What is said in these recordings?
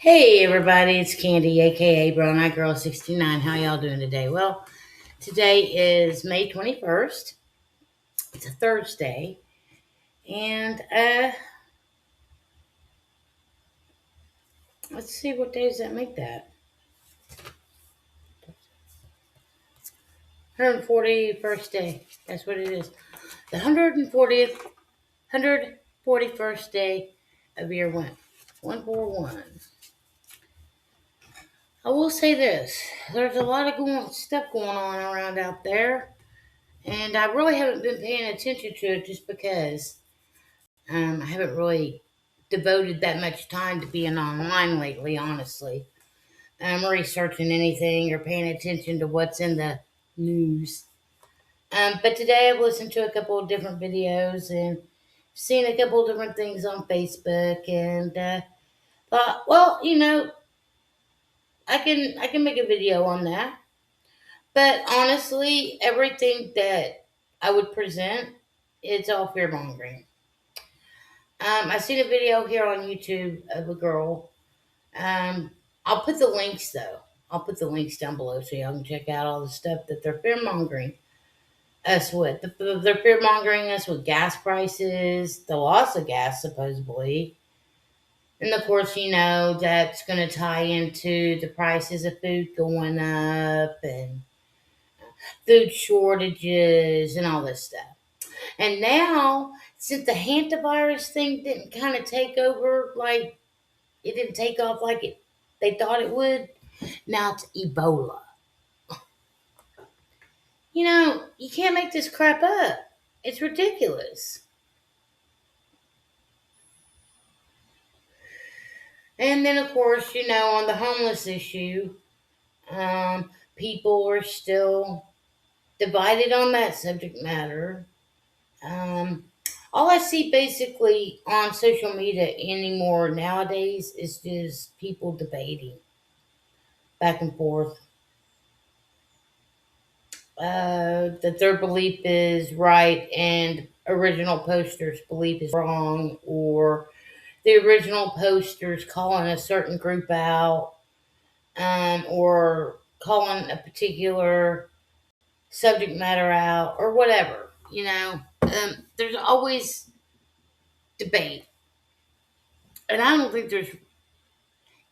Hey everybody, it's Candy, aka Brown Eye Girl 69. How y'all doing today? Well, today is May 21st. It's a Thursday. And let's see what days that make that. 141st day. That's what it is. The 140th 141st day of year 141. I will say this. There's a lot of stuff going on around out there. And I really haven't been paying attention to it just because I haven't really devoted that much time to being online lately, honestly. I'm researching anything or paying attention to what's in the news. But today I've listened to a couple of different videos and seen a couple of different things on Facebook and thought, well, I can make a video on that. But honestly, everything that I would present, it's all fear mongering. I seen a video here on YouTube of a girl. Um, I'll put the links though. I'll put the links down below so y'all can check out all the stuff that they're fear mongering us with. They're fear mongering us with gas prices, the loss of gas supposedly, and of course that's going to tie into the prices of food going up and food shortages and all this stuff. And now, since the hantavirus thing didn't kind of take over like it didn't take off like they thought it would. Now it's Ebola. You can't make this crap up. It's ridiculous. And then, of course, on the homeless issue, people are still divided on that subject matter. Um, all I see basically on social media anymore nowadays is just people debating back and forth that their belief is right and original poster's belief is wrong, or the original posters calling a certain group out, or calling a particular subject matter out, or whatever. There's always debate, and I don't think there's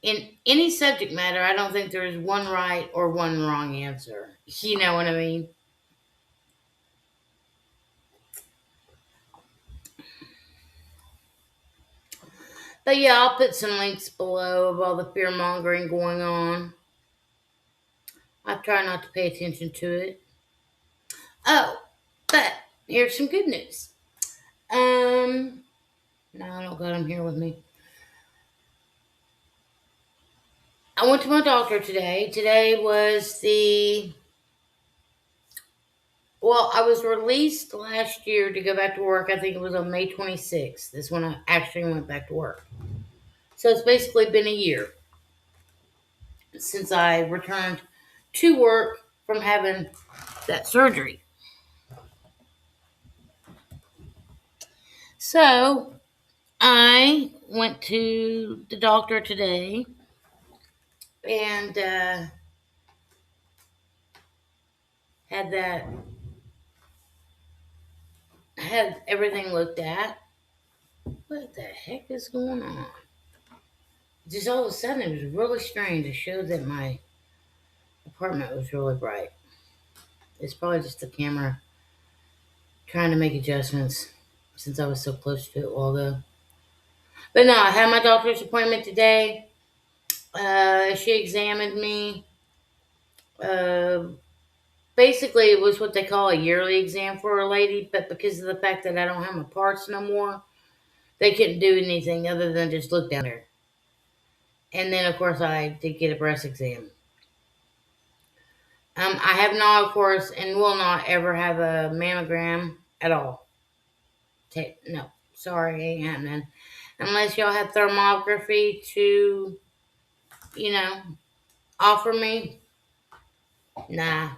in any subject matter. I don't think there's one right or one wrong answer. You know what I mean? But yeah, I'll put some links below of all the fear mongering going on. I try not to pay attention to it. Oh, but here's some good news. Um, no, I don't got them here with me. I went to my doctor today. Today was I was released last year to go back to work. I think it was on May 26th. This when I actually went back to work. So it's basically been a year since I returned to work from having that surgery. So I went to the doctor today and had that had everything looked at. What the heck is going on? Just all of a sudden, it was really strange. It showed that my apartment was really bright. It's probably just the camera trying to make adjustments since I was so close to it while ago. But no, I had my doctor's appointment today. She examined me. Uh, Basically, it was what they call a yearly exam for a lady, but because of the fact that I don't have my parts no more, they couldn't do anything other than just look down there. And then, of course, I did get a breast exam. I have not, of course, and will not ever have a mammogram at all. No, sorry, ain't happening. Unless y'all have thermography to, you know, offer me. Nah,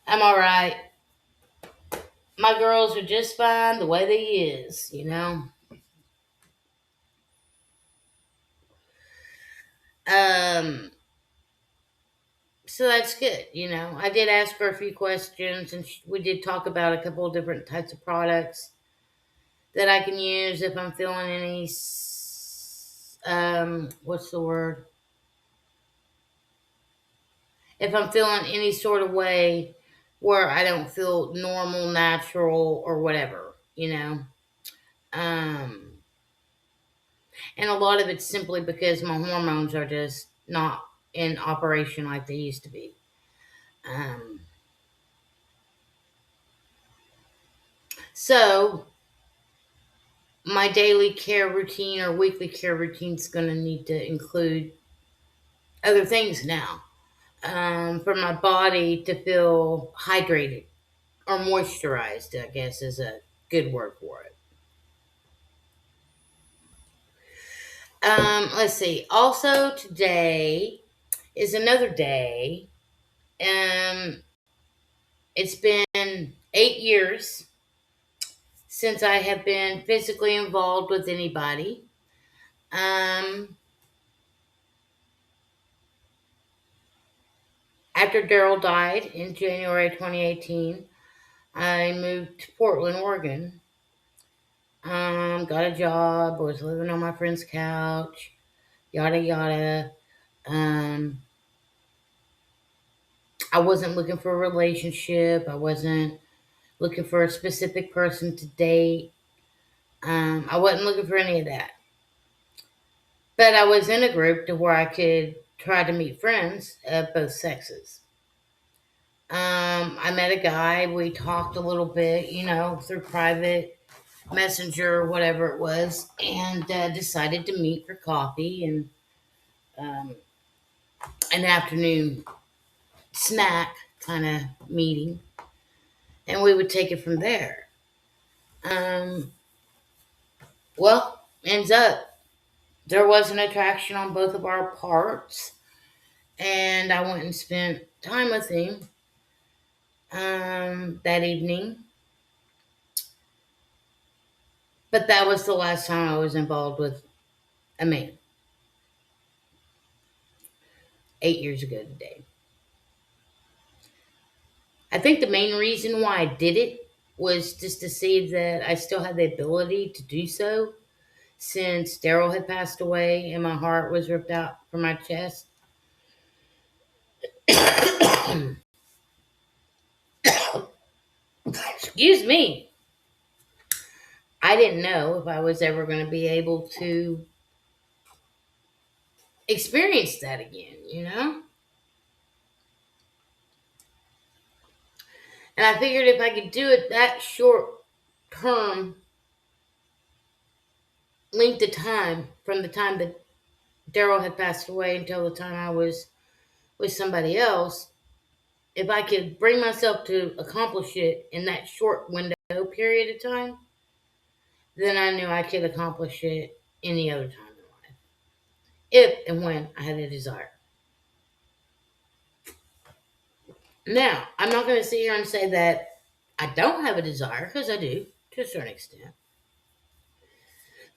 I'm all right. My girls are just fine the way they is. Um, so that's good. I did ask her a few questions, and we did talk about a couple of different types of products that I can use if I'm feeling any, what's the word? If I'm feeling any sort of way where I don't feel normal, natural, or whatever. Um, and a lot of it's simply because my hormones are just not in operation like they used to be. Um, so my daily care routine or weekly care routine is going to need to include other things now, for my body to feel hydrated or moisturized, I guess is a good word for it. Let's see. Also, today is another day. Um, it's been 8 years since I have been physically involved with anybody. Um, After Daryl died in January 2018, I moved to Portland, Oregon. Got a job, was living on my friend's couch, yada yada. Um, I wasn't looking for a relationship. I wasn't looking for a specific person to date. I wasn't looking for any of that. But I was in a group to where I could try to meet friends of both sexes. I met a guy. We talked a little bit, through private messenger or whatever it was, and decided to meet for coffee and um, an afternoon snack kind of meeting. And we would take it from there. Um, ends up there was an attraction on both of our parts, and I went and spent time with him that evening. But that was the last time I was involved with a man. 8 years ago today. I think the main reason why I did it was just to see that I still had the ability to do so since Daryl had passed away and my heart was ripped out from my chest. Excuse me. I didn't know if I was ever going to be able to experience that again. And I figured if I could do it that short term length of time from the time that Daryl had passed away until the time I was with somebody else, if I could bring myself to accomplish it in that short window period of time, then I knew I could accomplish it any other time in life, if and when I had a desire. Now, I'm not going to sit here and say that I don't have a desire, because I do, to a certain extent.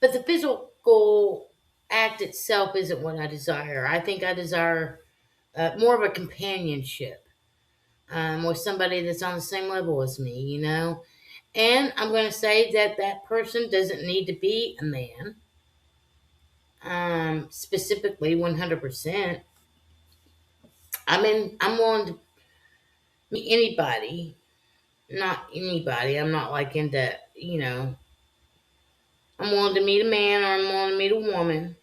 But the physical act itself isn't what I desire. I think I desire more of a companionship with somebody that's on the same level as me. And I'm going to say that that person doesn't need to be a man, specifically 100%. I mean, I'm willing to meet anybody, not anybody. I'm not like into. I'm willing to meet a man or I'm willing to meet a woman.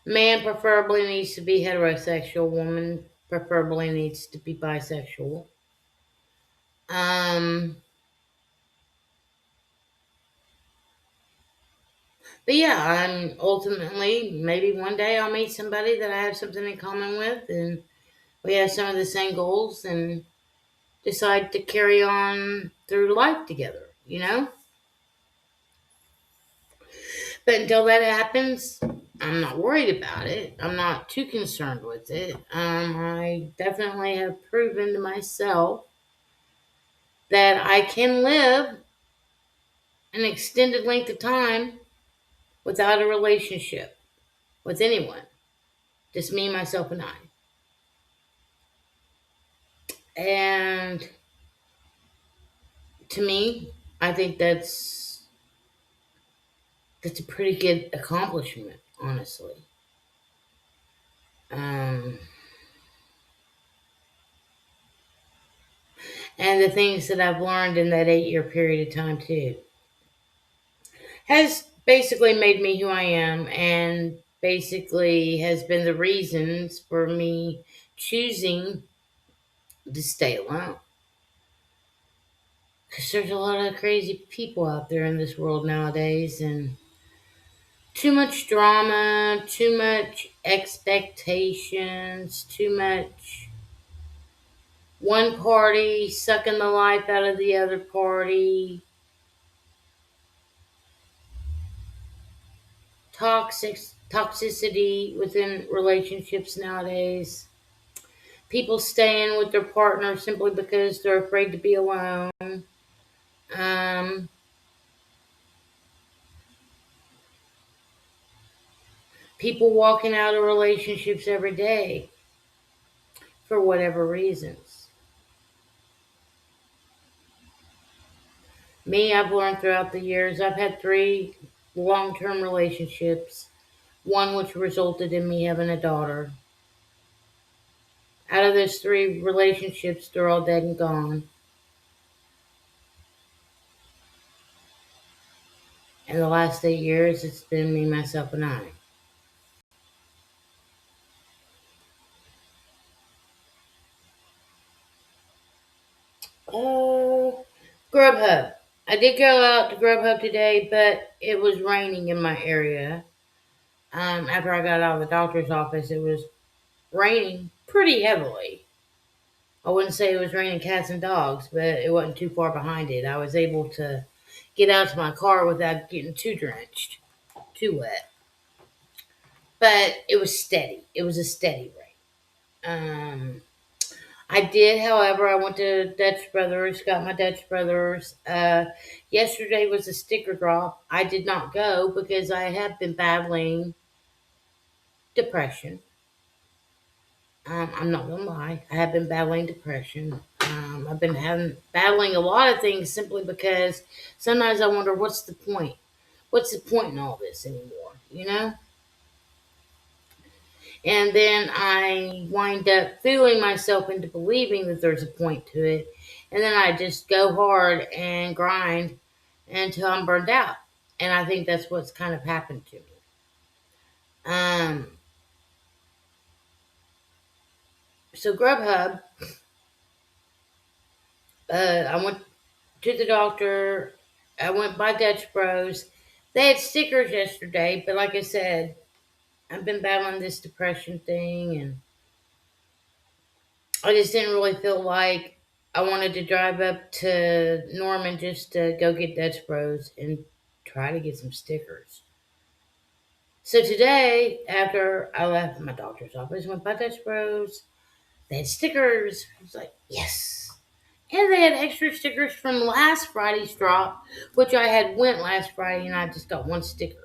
Man preferably needs to be heterosexual. Woman preferably needs to be bisexual. Um, but yeah, I'm ultimately maybe one day I'll meet somebody that I have something in common with, and we have some of the same goals, and decide to carry on through life together. But until that happens, I'm not worried about it. I'm not too concerned with it. I definitely have proven to myself that I can live an extended length of time without a relationship with anyone. Just me, myself, and I. And to me, I think that's a pretty good accomplishment, honestly. Um, and the things that I've learned in that 8 year period of time too has basically made me who I am, and basically has been the reasons for me choosing to stay alone. Because there's a lot of crazy people out there in this world nowadays, and too much drama, too much expectations, too much one party sucking the life out of the other party, toxicity within relationships nowadays, people staying with their partner simply because they're afraid to be alone, um, people walking out of relationships every day for whatever reasons. Me, I've learned throughout the years, I've had 3 long-term relationships, one which resulted in me having a daughter. Out of those 3 relationships, they're all dead and gone. In the last 8 years, it's been me, myself, and I. Oh, Grub Hub. I did go out to Grub Hub today, but it was raining in my area. After I got out of the doctor's office, it was raining pretty heavily. I wouldn't say it was raining cats and dogs, but it wasn't too far behind it. I was able to get out to my car without getting too drenched, too wet. But it was steady. It was a steady rain. I did, however, I went to Dutch Brothers, got my Dutch Brothers. Yesterday was a sticker drop. I did not go because I have been battling depression. I'm not gonna lie, I have been battling depression. I've been battling a lot of things simply because sometimes I wonder what's the point? What's the point in all this anymore? You know? And then I wind up fooling myself into believing that there's a point to it. And then I just go hard and grind until I'm burned out. And I think that's what's kind of happened to me. Um, so Grubhub, I went to the doctor. I went by Dutch Bros. They had stickers yesterday, but like I said, I've been battling this depression thing, and I just didn't really feel like I wanted to drive up to Norman just to go get Dutch Bros and try to get some stickers. So today, after I left my doctor's office, went by Dutch Bros. They had stickers. I was like, yes. And they had extra stickers from last Friday's drop, which I had went last Friday and I just got one sticker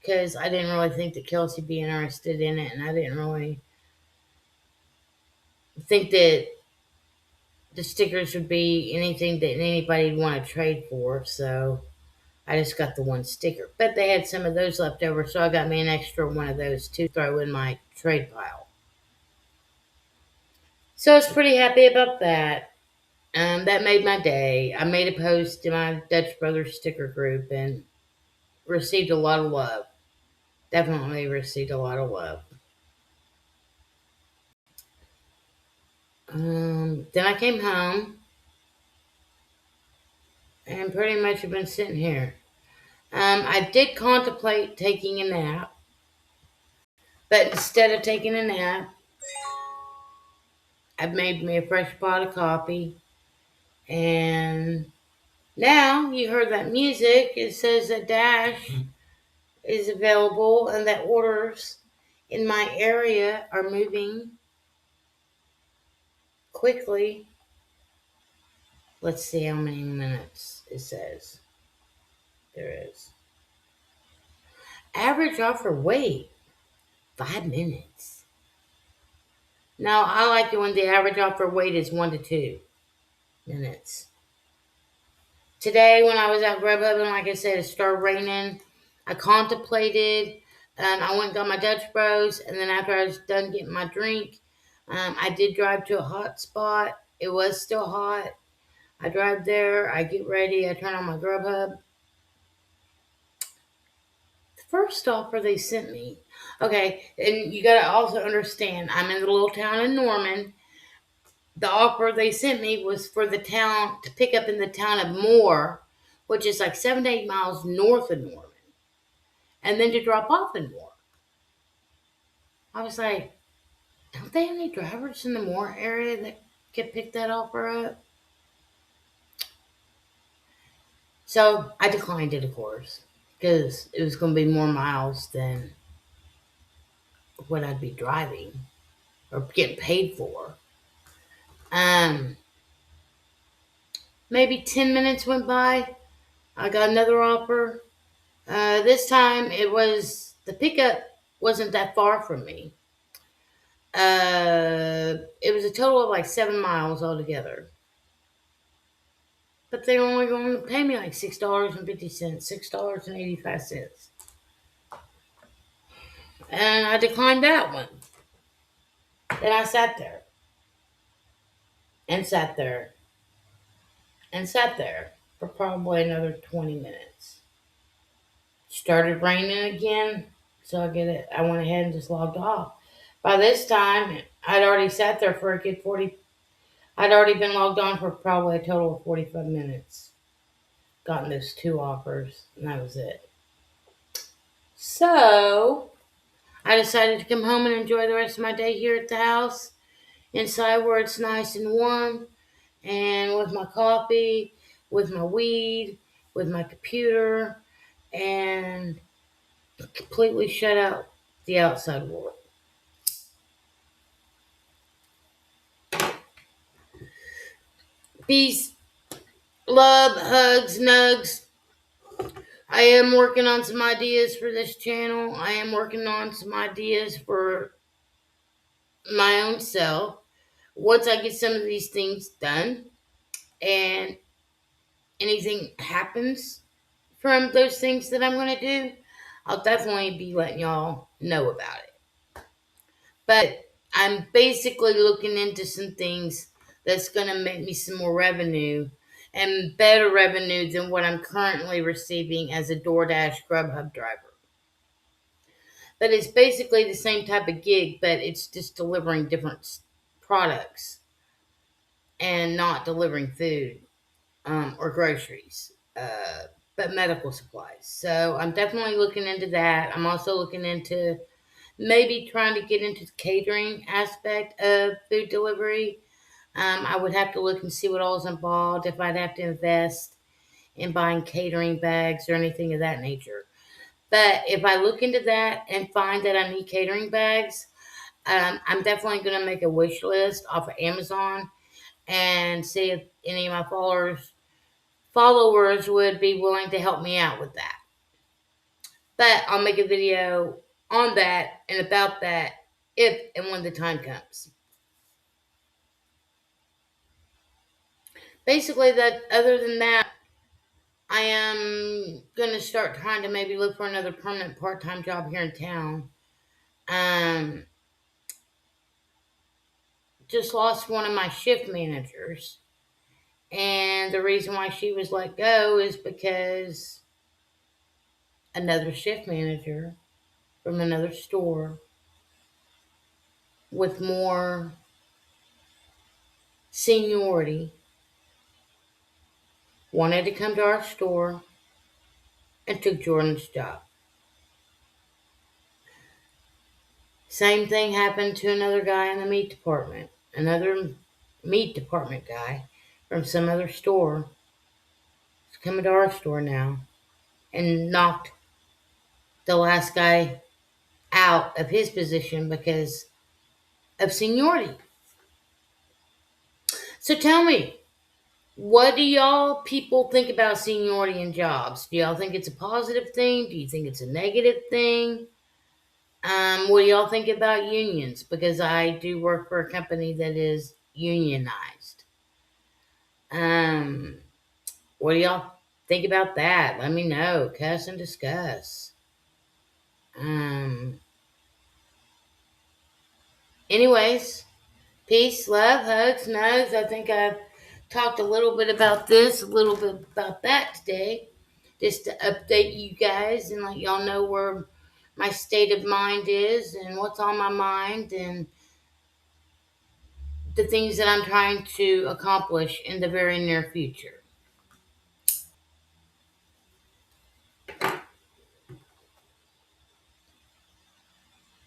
because I didn't really think that Kelsey'd be interested in it, and I didn't really think that the stickers would be anything that anybody would want to trade for. So I just got the one sticker. But they had some of those left over, so I got me an extra one of those to throw in my trade pile. So I was pretty happy about that. That made my day. I made a post in my Dutch Brothers sticker group and received a lot of love. Definitely received a lot of love. Then I came home and pretty much have been sitting here. I did contemplate taking a nap, but instead of taking a nap, I've made me a fresh pot of coffee. And now you heard that music. It says that Dash is available and that orders in my area are moving quickly. Let's see how many minutes it says there is. Average offer wait, 5 minutes. Now, I like it when the average offer wait is 1 to 2 minutes. Today, when I was at Grub Hub, and like I said, it started raining, I contemplated. I went and got my Dutch Bros, and then after I was done getting my drink, I did drive to a hot spot. It was still hot. I drive there, I get ready, I turn on my Grub Hub. The first offer they sent me, okay, and you gotta also understand, I'm in the little town in Norman. The offer they sent me was for the town to pick up in the town of Moore, which is like 7 to 8 miles north of Norman, and then to drop off in Moore. I was like, don't they have any drivers in the Moore area that could pick that offer up? So I declined it, of course, because it was going to be more miles than what I'd be driving or getting paid for. Um, Maybe 10 minutes went by. I got another offer. This time the pickup wasn't that far from me. It was a total of like 7 miles altogether. But they were only going to pay me like $6.50, $6.85. And I declined that one. Then I sat there and sat there and sat there for probably another 20 minutes. Started raining again, so I went ahead and just logged off. By this time, I'd already sat there for a good 40. I'd already been logged on for probably a total of 45 minutes. Gotten those 2 offers, and that was it. So, I decided to come home and enjoy the rest of my day here at the house, inside where it's nice and warm, and with my coffee, with my weed, with my computer, and completely shut out the outside world. Peace, love, hugs, nugs. I am working on some ideas for this channel. I am working on some ideas for my own self. Once I get some of these things done and anything happens from those things that I'm going to do, I'll definitely be letting y'all know about it. But I'm basically looking into some things that's going to make me some more revenue and better revenue than what I'm currently receiving as a DoorDash Grub Hub driver. But it's basically the same type of gig, but it's just delivering different products and not delivering food or groceries, but medical supplies. So I'm definitely looking into that. I'm also looking into maybe trying to get into the catering aspect of food delivery. I would have to look and see what all is involved, if I'd have to invest in buying catering bags or anything of that nature. But if I look into that and find that I need catering bags, I'm definitely going to make a wish list off of Amazon and see if any of my followers would be willing to help me out with that. But I'll make a video on that and about that if and when the time comes. Basically, that other than that, I am going to start trying to maybe look for another permanent part-time job here in town. Just lost one of my shift managers. And the reason why she was let go is because another shift manager from another store with more seniority wanted to come to our store and took Jordan's job. Same thing happened to another guy in the meat department. Another meat department guy from some other store is coming to our store now and knocked the last guy out of his position because of seniority. So tell me, What do y'all people think about seniority in jobs? Do y'all think it's a positive thing? Do you think it's a negative thing? What do y'all think about unions? Because I do work for a company that is unionized. Um, what do y'all think about that? Let me know. Cuss and discuss. Um, anyways, peace, love, hugs, nugs. I think I've talked a little bit about this, a little bit about that today, just to update you guys and let y'all know where my state of mind is and what's on my mind and the things that I'm trying to accomplish in the very near future.